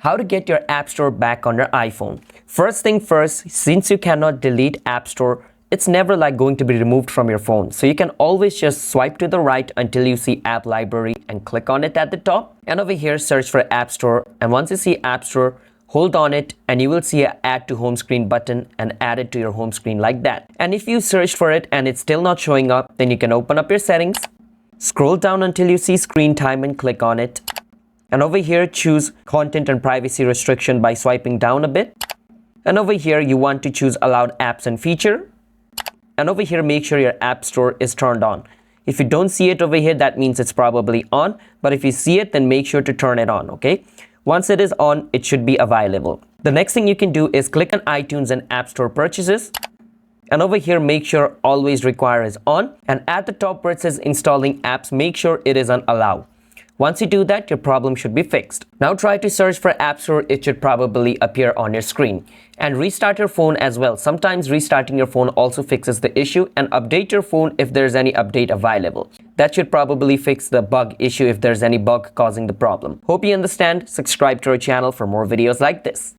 How to get your App Store back on your iPhone. First thing first, since you cannot delete App Store, it's never like going to be removed from your phone. So you can always just swipe to the right until you see App Library and click on it at the top. And over here, search for App Store. And once you see App Store, hold on it and you will see a Add to Home Screen button and add it to your home screen like that. And if you search for it and it's still not showing up, then you can open up your settings, scroll down until you see Screen Time and click on it. And over here, choose Content and Privacy Restriction by swiping down a bit. And over here, you want to choose Allowed Apps and Feature. And over here, make sure your App Store is turned on. If you don't see it over here, that means it's probably on. But if you see it, then make sure to turn it on, okay? Once it is on, it should be available. The next thing you can do is click on iTunes and App Store Purchases. And over here, make sure Always Require is on. And at the top where it says Installing Apps, make sure it is on Allow. Once you do that, your problem should be fixed. Now try to search for App Store. It should probably appear on your screen. And restart your phone as well. Sometimes restarting your phone also fixes the issue, and update your phone if there's any update available. That should probably fix the bug issue if there's any bug causing the problem. Hope you understand. Subscribe to our channel for more videos like this.